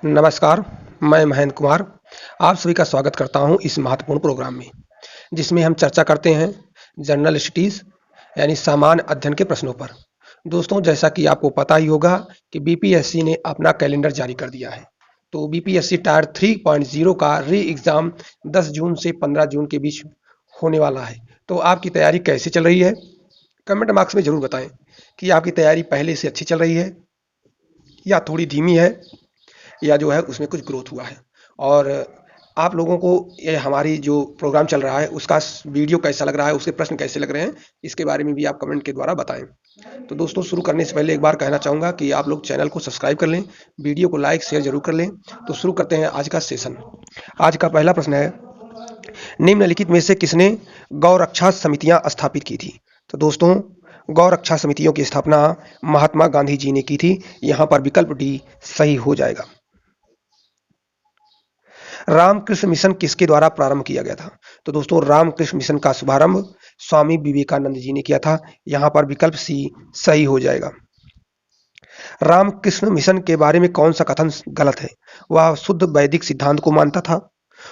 नमस्कार, मैं महेंद्र कुमार। आप सभी का स्वागत करता हूं इस महत्वपूर्ण प्रोग्राम में, जिसमें हम चर्चा करते हैं जनरल स्टडीज़ यानी सामान्य अध्ययन के प्रश्नों पर। दोस्तों, जैसा कि आपको पता ही होगा कि बीपीएससी ने अपना कैलेंडर जारी कर दिया है। तो बीपीएससी टायर 3.0 का री-एग्ज़ाम 10 जून से 15 जून के बीच होने वाला है। तो आपकी तैयारी कैसे चल रही है? कमेंट बॉक्स में ज़रूर बताएँ कि आपकी तैयारी पहले से अच्छी चल रही है या थोड़ी धीमी है, या जो है उसमें कुछ ग्रोथ हुआ है। और आप लोगों को ये हमारी जो प्रोग्राम चल रहा है उसका वीडियो कैसा लग रहा है, उसके प्रश्न कैसे लग रहे हैं, इसके बारे में भी आप कमेंट के द्वारा बताएं। तो दोस्तों, शुरू करने से पहले एक बार कहना चाहूँगा कि आप लोग चैनल को सब्सक्राइब कर लें, वीडियो को लाइक शेयर जरूर कर लें। तो शुरू करते हैं आज का सेशन। आज का पहला प्रश्न है, निम्नलिखित में से किसने गौरक्षा समितियां स्थापित की थी? तो दोस्तों, गौरक्षा समितियों की स्थापना महात्मा गांधी जी ने की थी। यहाँ पर विकल्प डी सही हो जाएगा। रामकृष्ण मिशन किसके द्वारा प्रारंभ किया गया था? तो दोस्तों, रामकृष्ण मिशन का शुभारंभ स्वामी विवेकानंद जी ने किया था। यहाँ पर विकल्प सी सही हो जाएगा। रामकृष्ण मिशन के बारे में कौन सा कथन गलत है? वह शुद्ध वैदिक सिद्धांत को मानता था।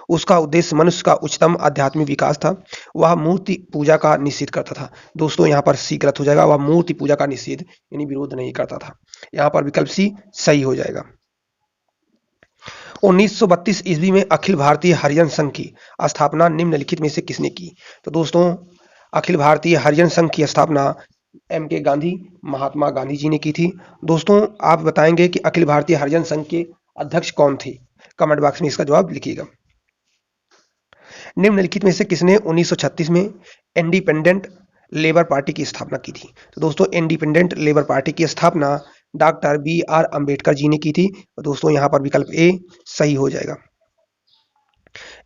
उसका उद्देश्य मनुष्य का उच्चतम आध्यात्मिक विकास था। वह मूर्ति पूजा का निषेध करता था। दोस्तों, यहाँ पर सी गलत हो जाएगा। वह मूर्ति पूजा का निषेध यानी विरोध नहीं करता था। यहाँ पर विकल्प सी सही हो जाएगा। 1932 ईस्वी में अखिल भारतीय हरिजन संघ की स्थापना निम्नलिखित में से किसने की? तो दोस्तों, अखिल भारतीय हरिजन संघ की स्थापना एम के गांधी, महात्मा गांधी जी ने की थी। दोस्तों, आप बताएंगे कि अखिल भारतीय हरिजन संघ के अध्यक्ष कौन थे? कमेंट बॉक्स में इसका जवाब लिखिएगा। निम्नलिखित में से किसने 1936 में इंडिपेंडेंट लेबर पार्टी की स्थापना की थी? तो दोस्तों, इंडिपेंडेंट लेबर पार्टी की स्थापना डॉक्टर बी आर अंबेडकर जी ने की थी। तो दोस्तों, यहाँ पर विकल्प ए सही हो जाएगा।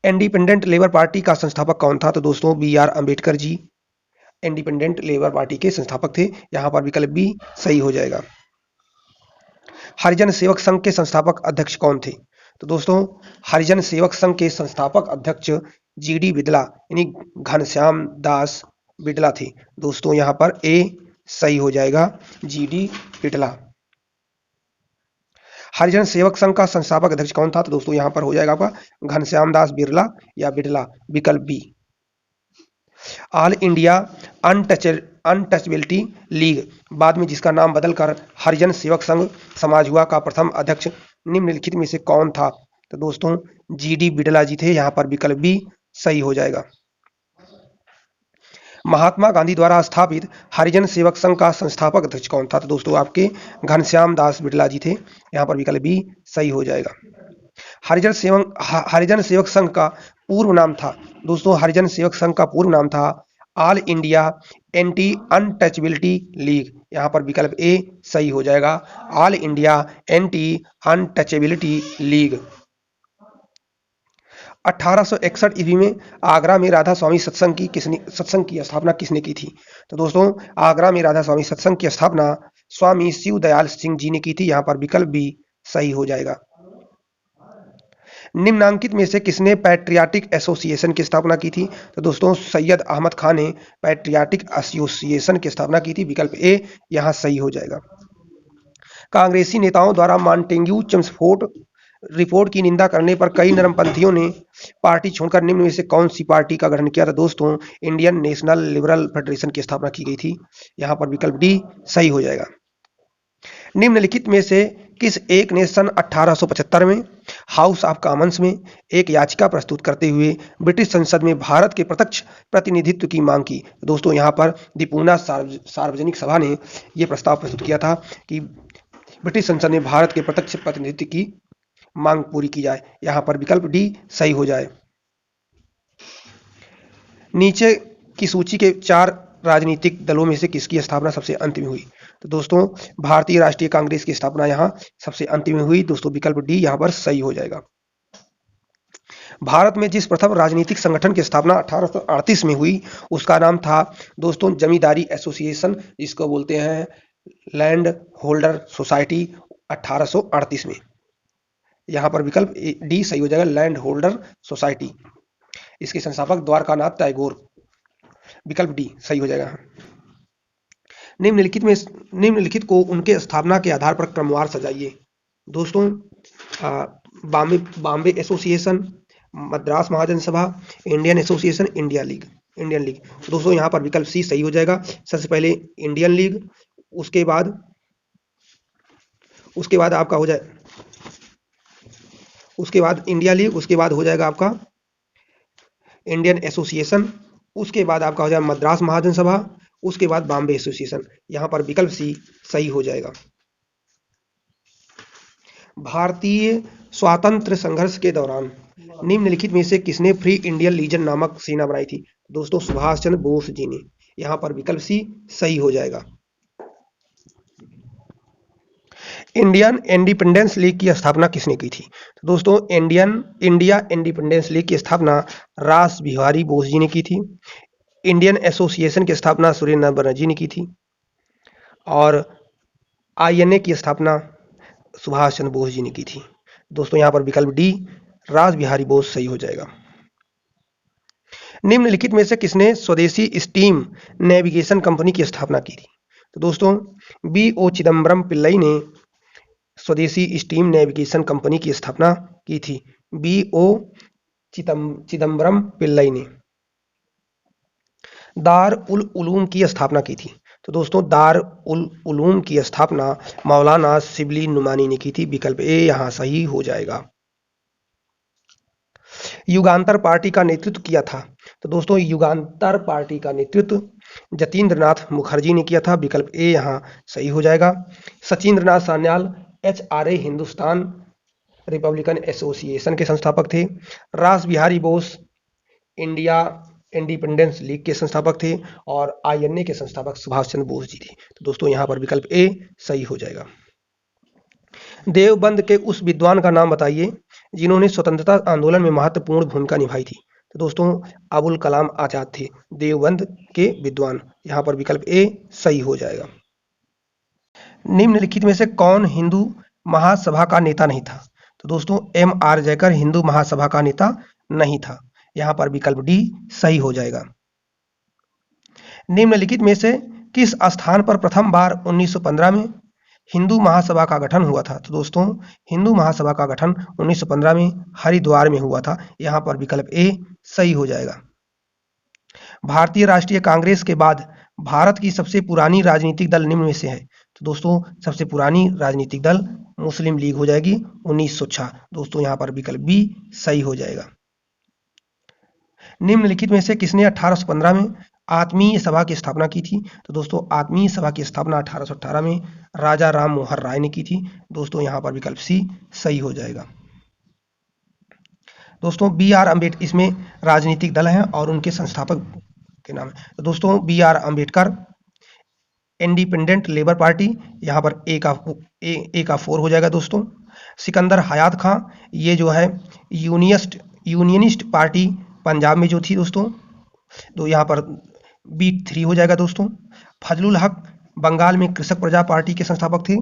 इंडिपेंडेंट लेबर पार्टी का संस्थापक कौन था? तो दोस्तों, B R Ambedkar ji independent labour party के संस्थापक थे। यहाँ पर विकल्प बी सही हो जाएगा। हरिजन सेवक संघ के संस्थापक अध्यक्ष कौन थे? तो दोस्तों, हरिजन सेवक संघ के संस्थापक अध्यक्ष जीडी बिड़ला यानी घनश्याम दास बिड़ला थे। दोस्तों, यहाँ पर ए सही हो जाएगा, जीडी बिड़ला। हरिजन सेवक संघ का संस्थापक अध्यक्ष कौन था? तो दोस्तों, यहाँ पर हो जाएगा आपका घनश्याम दास बिड़ला या बिड़ला, विकल्प B. All India untouchability league, बाद में जिसका नाम बदलकर हरिजन सेवक संघ समाज हुआ, का प्रथम अध्यक्ष निम्नलिखित में से कौन था? तो दोस्तों, जीडी बिड़ला जी थे। यहाँ पर विकल्प बी सही हो जाएगा। महात्मा गांधी द्वारा स्थापित हरिजन सेवक संघ का संस्थापक अध्यक्ष कौन था? तो दोस्तों, आपके घनश्याम दास बिड़ला जी थे। यहाँ पर विकल्प बी सही हो जाएगा। हरिजन सेवक संघ का पूर्व नाम था। दोस्तों, हरिजन सेवक संघ का पूर्व नाम था all India anti untouchability league. यहाँ पर विकल्प ए सही हो जाएगा, all India anti untouchability league. 1861 ईस्वी में आगरा में राधा स्वामी सत्संग की स्थापना किसने की थी? तो दोस्तों, आगरा में राधा स्वामी सत्संग की स्थापना स्वामी शिव दयाल सिंह जी ने की थी। यहाँ पर विकल्प बी सही हो जाएगा। निम्नांकित में से किसने पैट्रियाटिक एसोसिएशन की स्थापना की थी? तो दोस्तों, सैयद अहमद खान ने पैट्रियाटिक एसोसिएशन की स्थापना की थी। विकल्प ए यहाँ सही हो जाएगा। कांग्रेसी नेताओं द्वारा मॉन्टेग्यू चेम्सफोर्ड रिपोर्ट की निंदा करने पर कई नरमपंथियों ने पार्टी छोड़कर निम्न में से कौन सी पार्टी का गठन किया था? दोस्तों, इंडियन नेशनल लिबरल फेडरेशन की स्थापना की गई थी। यहाँ पर विकल्प डी सही हो जाएगा। निम्नलिखित में से किस एक ने सन 1875 में हाउस ऑफ कॉमन्स में एक याचिका प्रस्तुत करते हुए ब्रिटिश संसद में भारत के प्रत्यक्ष प्रतिनिधित्व की मांग की? दोस्तों, यहाँ पर दी पूना सार्वजनिक सभा ने यह प्रस्ताव प्रस्तुत किया था कि ब्रिटिश संसद में भारत के प्रत्यक्ष प्रतिनिधित्व की मांग पूरी की जाए। यहाँ पर विकल्प डी सही हो जाए। नीचे की सूची के 4 राजनीतिक दलों में से किसकी स्थापना सबसे अंत में हुई? तो दोस्तों, भारतीय राष्ट्रीय कांग्रेस की स्थापना यहाँ सबसे अंत में हुई। दोस्तों, विकल्प डी यहाँ पर सही हो जाएगा। भारत में जिस प्रथम राजनीतिक संगठन की स्थापना 1838 में हुई, उसका नाम था दोस्तों जमींदारी एसोसिएशन, जिसको बोलते हैं लैंड होल्डर सोसाइटी। 1838 में यहाँ पर विकल्प डी सही हो जाएगा, लैंड होल्डर सोसाइटी। इसके संस्थापक द्वारकानाथ टैगोर। विकल्प डी सही हो जाएगा। निम्नलिखित को उनके स्थापना के आधार पर क्रमवार सजाइए। दोस्तों, बॉम्बे बॉम्बे एसोसिएशन, मद्रास महाजन सभा, इंडियन एसोसिएशन, इंडियन लीग। तो दोस्तों यहाँ पर विकल्प सी सही हो जाएगा। सबसे पहले इंडियन लीग, उसके बाद आपका हो जाए, उसके बाद इंडिया लीग, उसके बाद हो जाएगा आपका इंडियन एसोसिएशन, उसके बाद आपका हो जाएगा मद्रास महाजन सभा, उसके बाद बॉम्बे एसोसिएशन। यहाँ पर विकल्प सी सही हो जाएगा। भारतीय स्वातंत्र संघर्ष के दौरान निम्नलिखित में से किसने फ्री इंडियन लीजन नामक सेना बनाई थी? दोस्तों सुभाष चंद्र बोस जी ने। यहाँ पर विकल्प सी सही हो जाएगा। इंडियन इंडिपेंडेंस लीग की स्थापना किसने की थी? तो दोस्तों इंडिया इंडिपेंडेंस लीग की स्थापना रास बिहारी बोस जी ने की थी। इंडियन एसोसिएशन की स्थापना सुरेंद्र बनर्जी ने की थी और आईएनए की स्थापना सुभाष चंद्र बोस जी ने की थी। दोस्तों यहाँ पर विकल्प डी रास बिहारी बोस सही हो जाएगा। निम्नलिखित में से किसने स्वदेशी स्टीम नेविगेशन कंपनी की स्थापना की थी? तो दोस्तों B.O. चिदम्बरम पिल्लई ने स्वदेशी स्टीम नेविगेशन कंपनी की स्थापना की थी। B.O. चिदम्बरम पिल्लई ने। दार उल उलूम की स्थापना की थी। तो दोस्तों दार उल उलूम की स्थापना मौलाना शिबली नुमानी ने की थी। विकल्प ए यहां सही हो जाएगा। युगांतर पार्टी का नेतृत्व किया था। तो दोस्तों युगांतर पार्टी का नेतृत्व जतीन्द्रनाथ मुखर्जी ने किया था। विकल्प ए यहां सही हो जाएगा। Sachindranath Sanyal HRA Hindustan Republican association के संस्थापक थे। रास Bihari Bose India independence league के संस्थापक थे और आईएनए के संस्थापक सुभाष चंद्र बोस जी थे। तो दोस्तों यहाँ पर विकल्प ए सही हो जाएगा। देवबंद के उस विद्वान का नाम बताइए जिन्होंने स्वतंत्रता आंदोलन में महत्वपूर्ण भूमिका निभाई थी। तो दोस्तों अबुल कलाम आजाद थे देवबंद के विद्वान। यहाँ पर विकल्प ए सही हो जाएगा। निम्नलिखित में से कौन हिंदू महासभा का नेता नहीं था? तो दोस्तों MR जयकर हिंदू महासभा का नेता नहीं था। यहाँ पर विकल्प डी सही हो जाएगा। निम्नलिखित में से किस स्थान पर प्रथम बार 1915 में हिंदू महासभा का गठन हुआ था? तो दोस्तों हिंदू महासभा का गठन 1915 में हरिद्वार में हुआ था। यहाँ पर विकल्प ए सही हो जाएगा। भारतीय राष्ट्रीय कांग्रेस के बाद भारत की सबसे पुरानी राजनीतिक दल निम्न में से है। तो दोस्तों सबसे पुरानी राजनीतिक दल मुस्लिम लीग हो जाएगी 1906। दोस्तों यहाँ पर विकल्प बी सही हो जाएगा। निम्नलिखित में से किसने 1815 में आत्मीय सभा की स्थापना की थी? तो दोस्तों आत्मीय सभा की स्थापना 1818 में राजा राम मोहन राय ने की थी। दोस्तों यहाँ पर विकल्प सी सही हो जाएगा। दोस्तों BR अम्बेडकर इसमें राजनीतिक दल हैं और उनके संस्थापक के नाम है। तो दोस्तों BR Ambedkar independent labour party, यहाँ पर ए का 4 हो जाएगा। दोस्तों सिकंदर हयात खां, ये जो है यूनियनिस्ट पार्टी पंजाब में जो थी दोस्तों, तो यहाँ पर B3 हो जाएगा। दोस्तों फजलुल हक बंगाल में कृषक प्रजा पार्टी के संस्थापक थे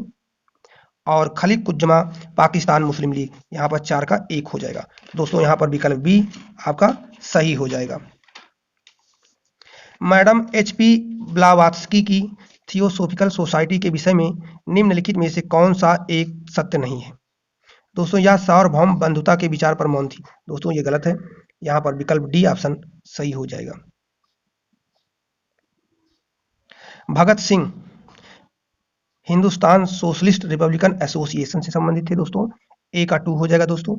और खलीकुज्जमा पाकिस्तान मुस्लिम लीग, यहाँ पर 4 का 1 हो जाएगा। दोस्तों यहाँ पर विकल्प बी आपका सही हो जाएगा। मैडम HP ब्लावात्स्की की थियोसॉफिकल सोसाइटी के विषय में निम्नलिखित में से कौन सा एक सत्य नहीं है? दोस्तों यह सार्वभौम बंधुता के विचार पर मौन थी। दोस्तों ये गलत है। यहाँ पर विकल्प डी ऑप्शन सही हो जाएगा। Bhagat Singh Hindustan Socialist Republican Association से संबंधित थे। दोस्तों ए का 2 हो जाएगा। दोस्तों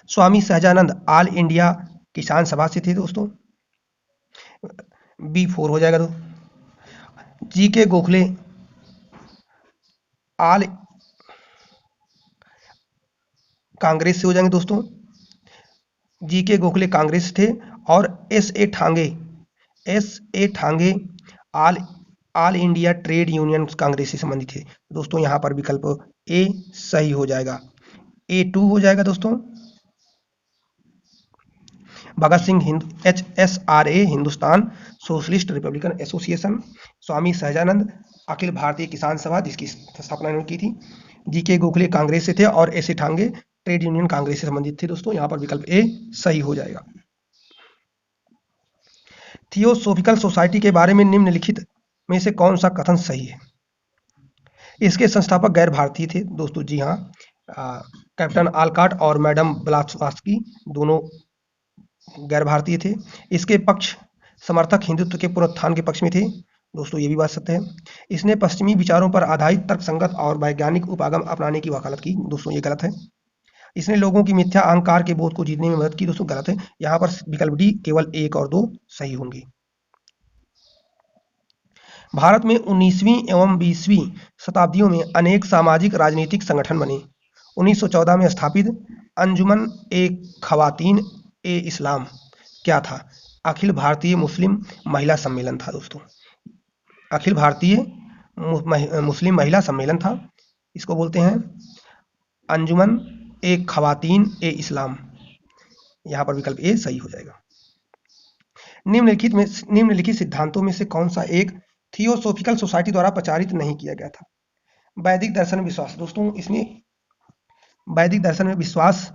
स्वामी सहजानंद ऑल इंडिया किसान सभा से थे। दोस्तों B4 हो जाएगा। GK गोखले ऑल कांग्रेस से हो जाएंगे। दोस्तों GK गोखले कांग्रेस थे और SA Dange All India Trade Union Congress से संबंधित थे। दोस्तों यहाँ पर विकल्प ए सही हो जाएगा। A2 हो जाएगा। दोस्तों Bhagat Singh HSRA Hindustan Socialist Republican Association, Swami Sahajanand Akhil Bharatiya Kisan सभा जिसकी स्थापना इन्होंने की थी, GK गोखले कांग्रेस से थे और SA ठांगे ट्रेड यूनियन कांग्रेस से संबंधित थे। दोस्तों यहाँ पर विकल्प ए सही हो जाएगा। थियोसॉफिकल सोसाइटी के बारे में निम्नलिखित में से कौन सा कथन सही है? इसके संस्थापक गैर भारतीय थे। दोस्तों जी हाँ, कैप्टन आलकाट और मैडम ब्लावात्स्की दोनों गैर भारतीय थे। इसके पक्ष समर्थक हिंदुत्व के पुनरुत्थान के पक्ष में थे। दोस्तों ये भी बात सत्य है। इसने पश्चिमी विचारों पर आधारित तर्कसंगत और वैज्ञानिक उपागम अपनाने की वकालत की। दोस्तों ये गलत है। इसने लोगों की मिथ्या अहंकार के बोध को जीतने में मदद की। दोस्तों गलत है। यहाँ पर विकल्प डी केवल 1 और 2 सही होंगे। भारत में 19वीं एवं 20वीं शताब्दियों में अनेक सामाजिक राजनीतिक संगठन बने। 1914 में स्थापित अंजुमन ए खवातीन ए इस्लाम क्या था? अखिल भारतीय मुस्लिम महिला सम्मेलन था। दोस्तों अखिल भारतीय मुस्लिम महिला सम्मेलन था। इसको बोलते हैं अंजुमन ए खवातीन ए इस्लाम। यहाँ पर विकल्प ए सही हो जाएगा। निम्नलिखित सिद्धांतों में से कौन सा एक थियोसॉफिकल सोसाइटी द्वारा प्रचारित नहीं किया गया था? वैदिक दर्शन विश्वास। दोस्तों इसमें वैदिक दर्शन में विश्वास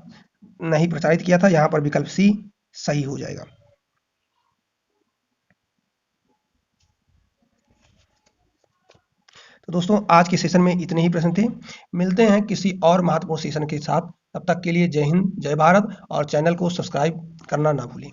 नहीं प्रचारित किया था। यहाँ पर विकल्प सी सही हो जाएगा। तो दोस्तों आज के सेशन में इतने ही प्रश्न थे। मिलते हैं किसी और महत्वपूर्ण सेशन के साथ। तब तक के लिए जय हिंद, जय भारत और चैनल को सब्सक्राइब करना ना भूलें।